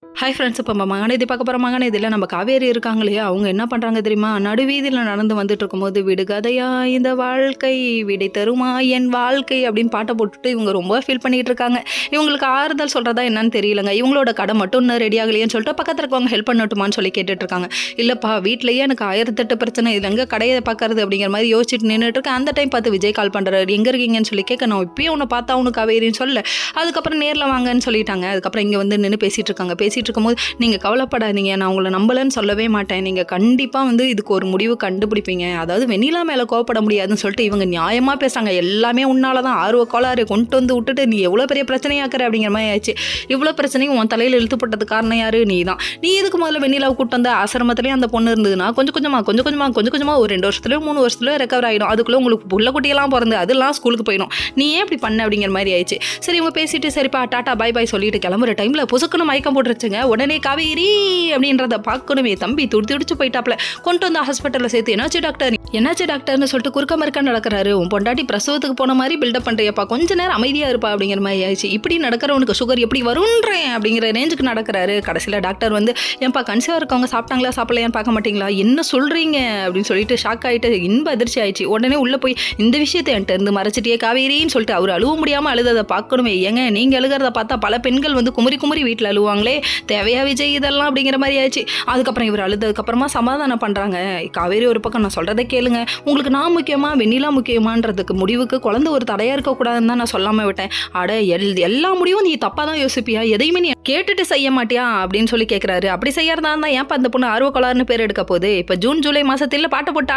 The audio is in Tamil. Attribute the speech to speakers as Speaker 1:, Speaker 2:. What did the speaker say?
Speaker 1: ஹாய் ஃப்ரெண்ட்ஸ், இப்போ நம்ம மகாநதி பார்க்க போகிற மகாநதியில் நம்ம காவேரி இருக்காங்க இல்லையா, அவங்க என்ன பண்ணுறாங்க தெரியுமா? நடுவீதியில் நடந்து வந்துட்டு இருக்கும்போது விடுகதையா இந்த வாழ்க்கை, விடை தருமா என் வாழ்க்கை அப்படின்னு பாட்டை போட்டுட்டு இவங்க ரொம்ப ஃபீல் பண்ணிகிட்டு இருக்காங்க. இவங்களுக்கு ஆறுதல் சொல்கிறதா என்னன்னு தெரியலங்க. இவங்களோட கடை மட்டும் இன்னும் ரெடி ஆகலையேன்னு சொல்லிட்டு பக்கத்தில் இருக்கவங்க ஹெல்ப் பண்ணட்டுமான்னு சொல்லி கேட்டுட்ருக்காங்க. இல்லைப்பா, வீட்லேயே எனக்கு 1008 பிரச்சனை, இது எங்கே கடையை பார்க்கறது அப்படிங்கிற மாதிரி யோசிச்சுட்டு நின்றுட்டு இருக்கேன். அந்த டைம் பார்த்து விஜய் கால் பண்ணுறாரு. எங்கே இருக்கீங்கன்னு சொல்லி கேட்க, நான் இப்பயும் உன்னை பார்த்தா உனக்கு காவேரின்னு சொல்ல, அதுக்கப்புறம் நேரில் வாங்கன்னு சொல்லிட்டாங்க. அதுக்கப்புறம் இங்கே வந்து நின்று பேசிகிட்டு இருக்காங்க. பேசிகிட்டு இருக்கும்போது, நீங்கள் கவலைப்படாதீங்க, நான் உங்களை நம்பலன்னு சொல்லவே மாட்டேன், நீங்கள் கண்டிப்பாக வந்து இதுக்கு ஒரு முடிவு கண்டுபிடிப்பீங்க. அதாவது வெண்ணிலா மேலே கோவப்பட முடியாதுன்னு சொல்லிட்டு இவங்க நியாயமாக பேசுகிறாங்க. எல்லாமே உன்னால தான், ஆர்வ கோளாறு கொண்டு வந்து விட்டுட்டு நீ எவ்வளோ பெரிய பிரச்சனையாக்குற அப்படிங்கிற மாதிரி ஆயிடுச்சு. இவ்வளோ பிரச்சனையும் உன் தலையில் இழுத்துப்பட்டது காரணம் யாரு? நீ தான். நீ எதுக்கு முதல்ல வெண்ணிலாவை கூட்டு வந்த? ஆசிரமத்திலேயே அந்த பொண்ணு இருந்ததுன்னா கொஞ்சம் கொஞ்சமாக ஒரு 2 வருஷத்துலையோ 3 வருஷத்துலையோ ரெக்கவர் ஆகிடும். அதுக்குள்ளே உங்களுக்கு புள்ள குட்டியெல்லாம் பிறந்து அதெல்லாம் ஸ்கூலுக்கு போயிடும். நீ ஏன் இப்படி பண்ண அப்படிங்கிற மாதிரி ஆயிடுச்சு. சரி, இவங்க பேசிட்டு சரிப்பா டாட்டா பாய் பாய் சொல்லிட்டு கிளம்புற டைமில் புசுக்குன்னு மயக்கம் போட்டுருச்சுங்க. உடனே காவேரி அப்படின்றத பார்க்கணுமே தம்பி துடிச்சு போயிட்டாப்ல. கொண்டு வந்து ஹாஸ்பிட்டலில் சேர்த்து என்னாச்சு டாக்டர்னு சொல்லிட்டு குறுக்க மறுக்க நடக்கிறாரு. உன் பொண்டாட்டி பிரசவத்துக்கு போன மாதிரி பில்டப் பண்ணுறியப்பா, கொஞ்ச நேரம் அமைதியாக இருப்பா அப்படிங்கிற மாதிரி ஆயிடுச்சு. இப்படி நடக்கிறவனுக்கு சுகர் எப்படி வருன்றேன் அப்படிங்கிற ரேஞ்சுக்கு நடக்கிறாரு. கடைசியில் டாக்டர் வந்து, ஏன்பா கன்சிவாக இருக்கவங்க சாப்பிட்டாங்களா சாப்பிடலையான்னு பார்க்க மாட்டீங்களா, என்ன சொல்கிறீங்க அப்படின்னு சொல்லிட்டு ஷாக் ஆகிட்டு இன்ப அதிர்ச்சி ஆயிடுச்சு. உடனே உள்ளே போய் இந்த விஷயத்தை என்கிட்ட இருந்து மறைச்சிட்டியே காவேரின்னு சொல்லிட்டு அவர் அழுவ முடியாமல் அழுததை பார்க்கணுமே. ஏங்க, நீங்கள் அழுகிறத பார்த்தா பல பெண்கள் வந்து குமரி வீட்டில் அழுவாங்களே, தேவையா விஜய் இதெல்லாம் அப்படிங்கிற மாதிரி ஆயிடுச்சு. அதுக்கப்புறம் இவர் அழுததுக்கப்புறமா சமாதானம் பண்ணுறாங்க. காவேரி ஒரு பக்கம், நான் சொல்கிறத கேளுங்க, உங்களுக்கு நான் முக்கியமா வெண்ணிலா முக்கியமான்றதுக்கு முடிவுக்கு குழந்தை ஒரு தடையாக இருக்கக்கூடாதுன்னு தான் நான் சொல்லாமல் விட்டேன். அட எல்லா முடிவும் நீ தப்பாக தான் யோசிப்பியா, எதையுமே நீ கேட்டுட்டு செய்ய மாட்டியா அப்படின்னு சொல்லி கேட்குறாரு. அப்படி செய்யறதா இருந்தால் ஏன்ப்பா அந்த பொண்ணு ஆர்வ கோளாறுன்னு பேர் எடுக்க போகுது? இப்போ ஜூன் ஜூலை மாதத்தில் பாட்டு போட்டு